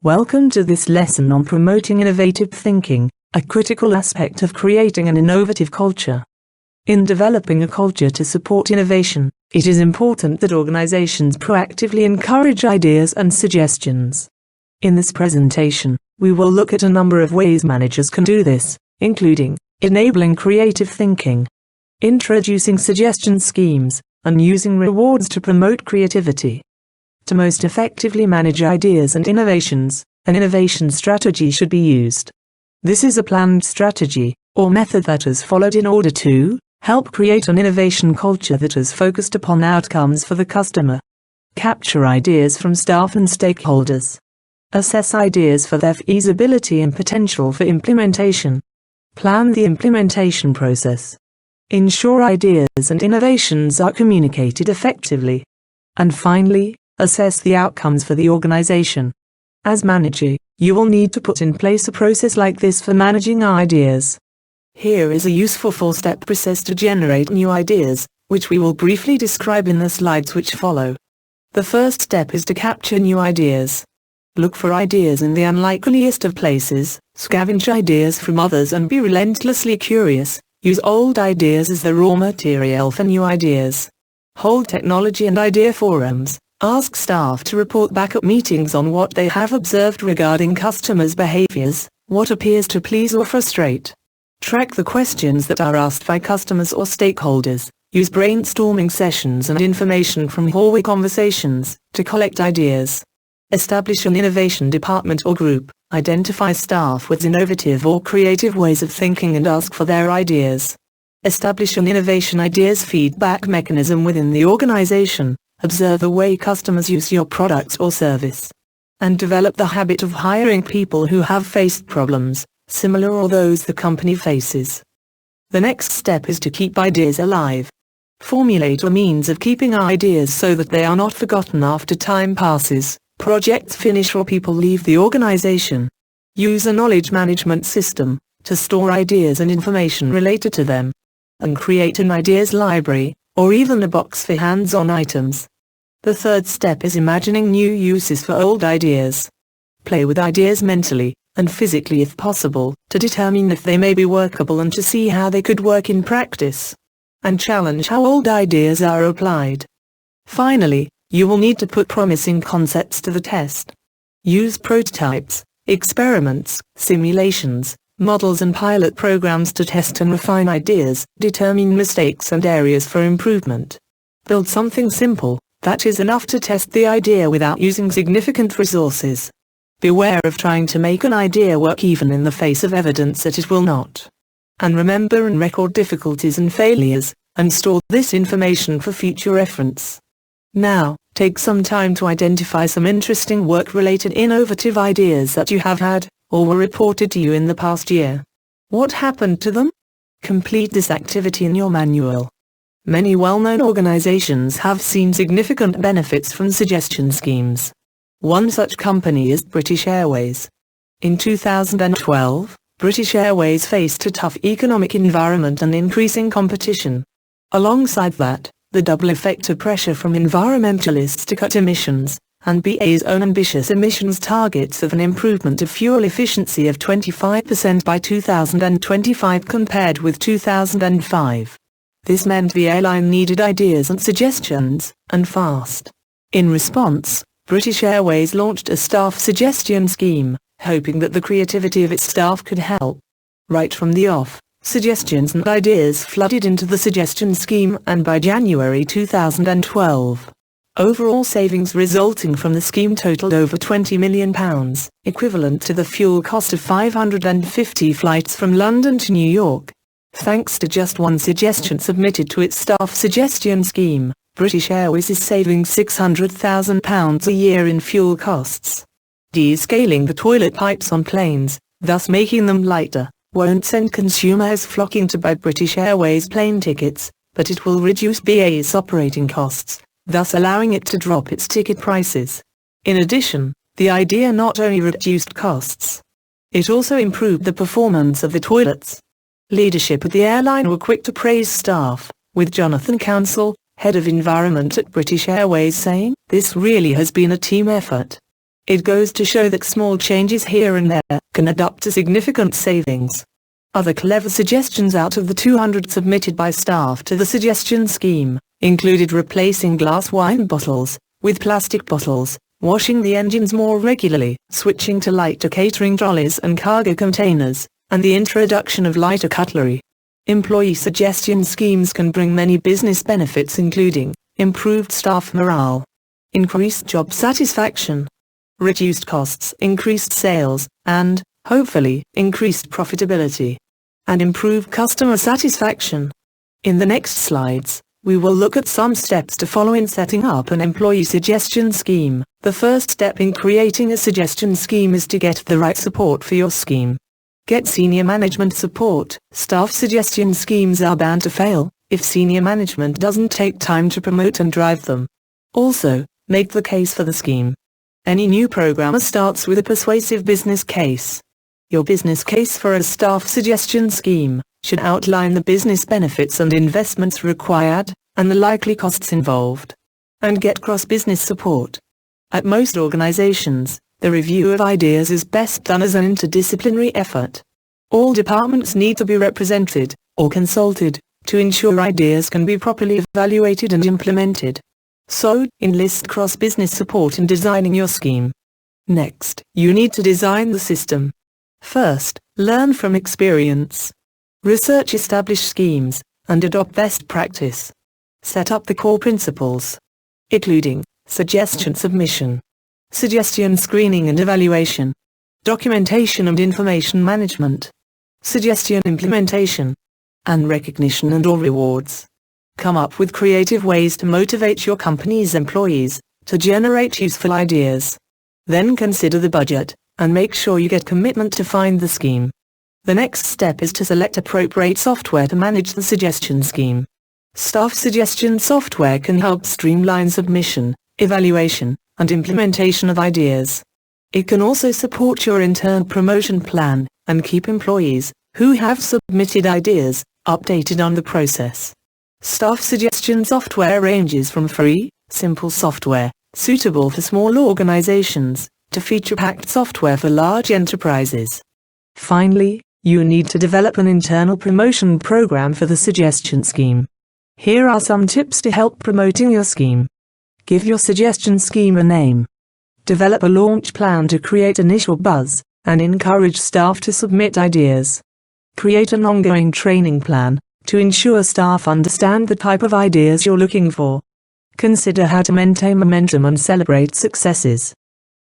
Welcome to this lesson on promoting innovative thinking, a critical aspect of creating an innovative culture. In developing a culture to support innovation, it is important that organizations proactively encourage ideas and suggestions. In this presentation, we will look at a number of ways managers can do this, including enabling creative thinking, introducing suggestion schemes, and using rewards to promote creativity. To most effectively manage ideas and innovations, an innovation strategy should be used. This is a planned strategy, or method that is followed in order to help create an innovation culture that is focused upon outcomes for the customer. Capture ideas from staff and stakeholders. Assess ideas for their feasibility and potential for implementation. Plan the implementation process. Ensure ideas and innovations are communicated effectively. And finally, assess the outcomes for the organization. As manager, you will need to put in place a process like this for managing ideas. Here is a useful 4-step process to generate new ideas, which we will briefly describe in the slides which follow. The first step is to capture new ideas. Look for ideas in the unlikeliest of places, scavenge ideas from others and be relentlessly curious. Use old ideas as the raw material for new ideas. Hold technology and idea forums. Ask staff to report back at meetings on what they have observed regarding customers' behaviors, what appears to please or frustrate. Track the questions that are asked by customers or stakeholders. Use brainstorming sessions and information from hallway conversations to collect ideas. Establish an innovation department or group. Identify staff with innovative or creative ways of thinking and ask for their ideas. Establish an innovation ideas feedback mechanism within the organization. Observe the way customers use your product or service. And develop the habit of hiring people who have faced problems, similar or those the company faces. The next step is to keep ideas alive. Formulate a means of keeping ideas so that they are not forgotten after time passes, projects finish or people leave the organization. Use a knowledge management system to store ideas and information related to them. And create an ideas library, or even a box for hands-on items. The third step is imagining new uses for old ideas. Play with ideas mentally, and physically if possible, to determine if they may be workable and to see how they could work in practice. And challenge how old ideas are applied. Finally, you will need to put promising concepts to the test. Use prototypes, experiments, simulations, models and pilot programs to test and refine ideas, determine mistakes and areas for improvement. Build something simple, that is enough to test the idea without using significant resources. Beware of trying to make an idea work even in the face of evidence that it will not. And remember and record difficulties and failures, and store this information for future reference. Now, take some time to identify some interesting work-related innovative ideas that you have had, or were reported to you in the past year. What happened to them? Complete this activity in your manual. Many well-known organizations have seen significant benefits from suggestion schemes. One such company is British Airways. In 2012, British Airways faced a tough economic environment and increasing competition. Alongside that, the double effect of pressure from environmentalists to cut emissions, and BA's own ambitious emissions targets of an improvement of fuel efficiency of 25% by 2025 compared with 2005. This meant the airline needed ideas and suggestions, and fast. In response, British Airways launched a staff suggestion scheme, hoping that the creativity of its staff could help. Right from the off, suggestions and ideas flooded into the suggestion scheme, and by January 2012, overall savings resulting from the scheme totaled over £20 million, equivalent to the fuel cost of 550 flights from London to New York. Thanks to just one suggestion submitted to its staff suggestion scheme, British Airways is saving £600,000 a year in fuel costs. Descaling the toilet pipes on planes, thus making them lighter, won't send consumers flocking to buy British Airways plane tickets, but it will reduce BA's operating costs, thus allowing it to drop its ticket prices. In addition, the idea not only reduced costs, it also improved the performance of the toilets. Leadership at the airline were quick to praise staff, with Jonathan Council, head of environment at British Airways, saying, "This really has been a team effort. It goes to show that small changes here and there can add up to significant savings. Other clever suggestions out of the 200 submitted by staff to the suggestion scheme included replacing glass wine bottles with plastic bottles, washing the engines more regularly, switching to lighter catering trolleys and cargo containers, and the introduction of lighter cutlery. Employee suggestion schemes can bring many business benefits including improved staff morale, increased job satisfaction, reduced costs, increased sales, and, hopefully, increased profitability, and improved customer satisfaction. In the next slides, we will look at some steps to follow in setting up an employee suggestion scheme. The first step in creating a suggestion scheme is to get the right support for your scheme. Get senior management support. Staff suggestion schemes are bound to fail if senior management doesn't take time to promote and drive them. Also, make the case for the scheme. Any new programmer starts with a persuasive business case. Your business case for a staff suggestion scheme should outline the business benefits and investments required, and the likely costs involved. And get cross-business support. At most organizations, the review of ideas is best done as an interdisciplinary effort. All departments need to be represented, or consulted, to ensure ideas can be properly evaluated and implemented. So, enlist cross-business support in designing your scheme. Next, you need to design the system. First, learn from experience. Research established schemes, and adopt best practice. Set up the core principles, including suggestion submission, suggestion screening and evaluation, documentation and information management, suggestion implementation, and recognition and/or rewards. Come up with creative ways to motivate your company's employees to generate useful ideas. Then consider the budget, and make sure you get commitment to fund the scheme. The next step is to select appropriate software to manage the suggestion scheme. Staff suggestion software can help streamline submission, evaluation, and implementation of ideas. It can also support your internal promotion plan, and keep employees who have submitted ideas updated on the process. Staff suggestion software ranges from free, simple software, suitable for small organizations, to feature-packed software for large enterprises. Finally, you need to develop an internal promotion program for the suggestion scheme. Here are some tips to help promoting your scheme. Give your suggestion scheme a name. Develop a launch plan to create initial buzz, and encourage staff to submit ideas. Create an ongoing training plan to ensure staff understand the type of ideas you're looking for. Consider how to maintain momentum and celebrate successes.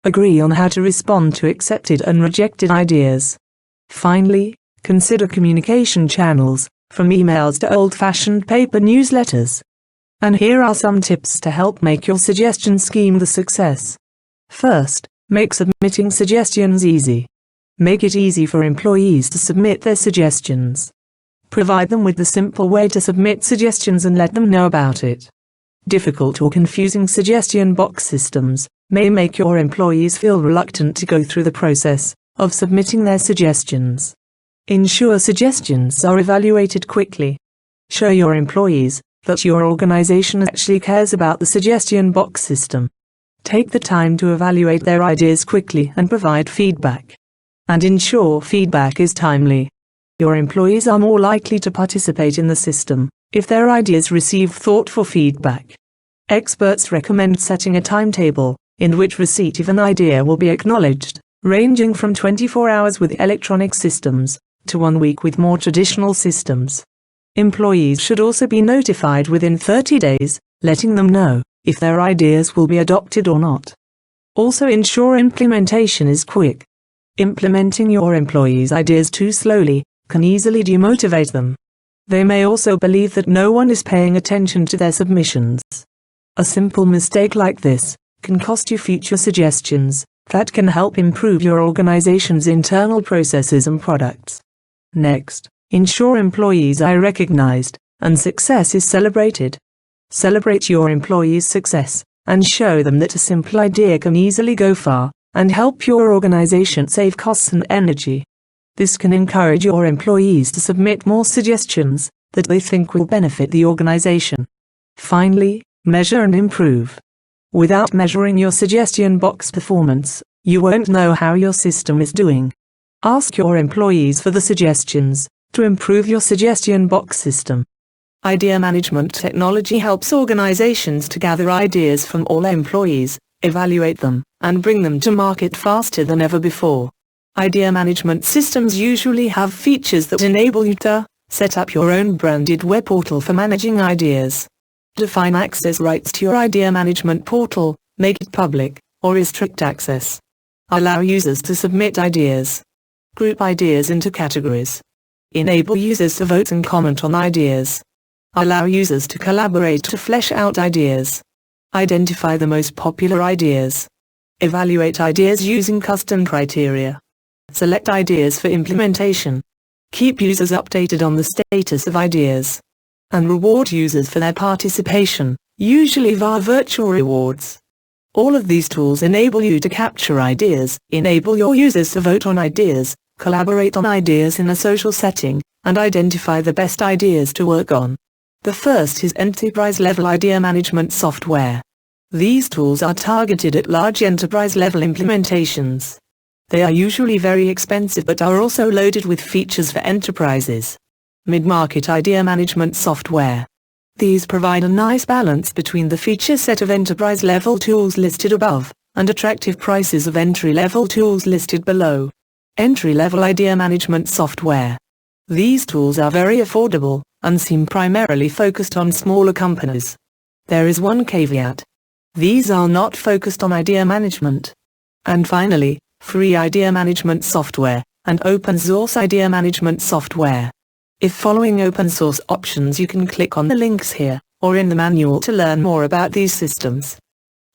Agree on how to respond to accepted and rejected ideas. Finally, consider communication channels, from emails to old-fashioned paper newsletters. And here are some tips to help make your suggestion scheme the success. First, make submitting suggestions easy. Make it easy for employees to submit their suggestions. Provide them with the simple way to submit suggestions and let them know about it. Difficult or confusing suggestion box systems may make your employees feel reluctant to go through the process of submitting their suggestions. Ensure suggestions are evaluated quickly. Show your employees that your organization actually cares about the suggestion box system. Take the time to evaluate their ideas quickly and provide feedback. And ensure feedback is timely. Your employees are more likely to participate in the system if their ideas receive thoughtful feedback. Experts recommend setting a timetable in which receipt of an idea will be acknowledged, ranging from 24 hours with electronic systems to 1 week with more traditional systems. Employees should also be notified within 30 days, letting them know if their ideas will be adopted or not. Also ensure implementation is quick. Implementing your employees' ideas too slowly can easily demotivate them. They may also believe that no one is paying attention to their submissions. A simple mistake like this can cost you future suggestions that can help improve your organization's internal processes and products. Next, ensure employees are recognized and success is celebrated. Celebrate your employees' success and show them that a simple idea can easily go far and help your organization save costs and energy. This can encourage your employees to submit more suggestions that they think will benefit the organization. Finally, measure and improve. Without measuring your suggestion box performance, You won't know how your system is doing. Ask your employees for the suggestions to improve your suggestion box system. Idea management technology helps organizations to gather ideas from all employees, evaluate them, and bring them to market faster than ever before. Idea management systems usually have features that enable you to set up your own branded web portal for managing ideas. Define access rights to your idea management portal, make it public, or restrict access. Allow users to submit ideas. Group ideas into categories. Enable users to vote and comment on ideas. Allow users to collaborate to flesh out ideas. Identify the most popular ideas. Evaluate ideas using custom criteria. Select ideas for implementation. Keep users updated on the status of ideas. And reward users for their participation, usually via virtual rewards. All of these tools enable you to capture ideas, enable your users to vote on ideas, collaborate on ideas in a social setting, and identify the best ideas to work on. The first is enterprise-level idea management software. These tools are targeted at large enterprise-level implementations. They are usually very expensive but are also loaded with features for enterprises. Mid-market idea management software. These provide a nice balance between the feature set of enterprise-level tools listed above, and attractive prices of entry-level tools listed below. Entry-level idea management software. These tools are very affordable, and seem primarily focused on smaller companies. There is one caveat. These are not focused on idea management. And finally, free idea management software, and open source idea management software. If following open source options, you can click on the links here, or in the manual to learn more about these systems.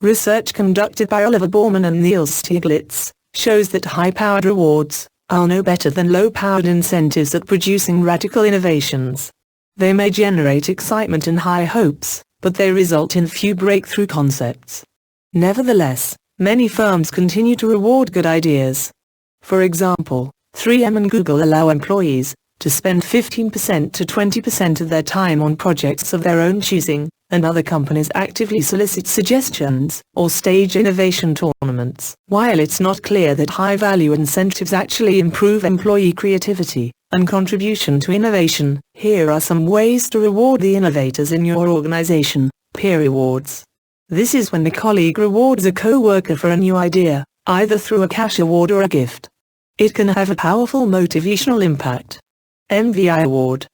Research conducted by Oliver Borman and Niels Stieglitz shows that high-powered rewards are no better than low-powered incentives at producing radical innovations. They may generate excitement and high hopes, but they result in few breakthrough concepts. Nevertheless, many firms continue to reward good ideas. For example, 3M and Google allow employees to spend 15% to 20% of their time on projects of their own choosing, and other companies actively solicit suggestions or stage innovation tournaments. While it's not clear that high-value incentives actually improve employee creativity and contribution to innovation, here are some ways to reward the innovators in your organization. Peer rewards. This is when the colleague rewards a co-worker for a new idea, either through a cash award or a gift. It can have a powerful motivational impact. MVI Award.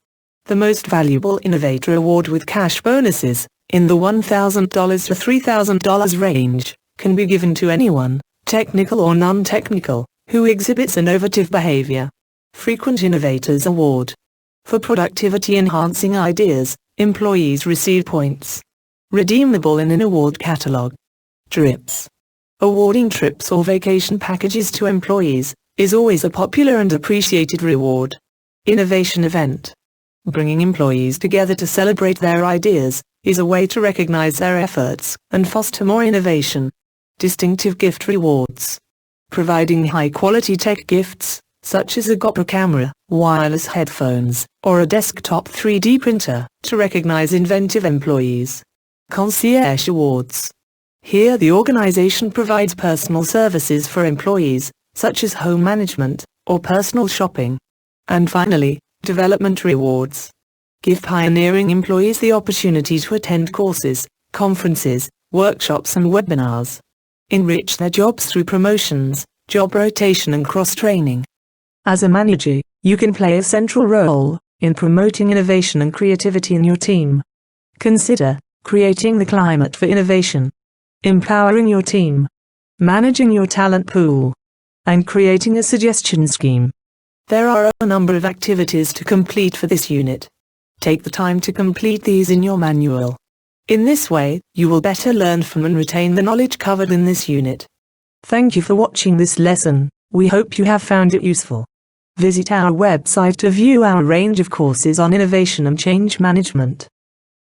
The Most Valuable Innovator Award with cash bonuses, in the $1,000 to $3,000 range, can be given to anyone, technical or non-technical, who exhibits innovative behavior. Frequent Innovators Award. For productivity-enhancing ideas, employees receive points. Redeemable in an award catalog. Trips. Awarding trips or vacation packages to employees is always a popular and appreciated reward. Innovation Event. Bringing employees together to celebrate their ideas is a way to recognize their efforts and foster more innovation. Distinctive Gift Rewards. Providing high-quality tech gifts, such as a GoPro camera, wireless headphones, or a desktop 3D printer, to recognize inventive employees. Concierge Awards. Here the organization provides personal services for employees, such as home management, or personal shopping. And finally, Development Rewards. Give pioneering employees the opportunity to attend courses, conferences, workshops and webinars. Enrich their jobs through promotions, job rotation and cross-training. As a manager, you can play a central role in promoting innovation and creativity in your team. Consider creating the climate for innovation, empowering your team, managing your talent pool, and creating a suggestion scheme. There are a number of activities to complete for this unit. Take the time to complete these in your manual. In this way, you will better learn from and retain the knowledge covered in this unit. Thank you for watching this lesson. We hope you have found it useful. Visit our website to view our range of courses on innovation and change management.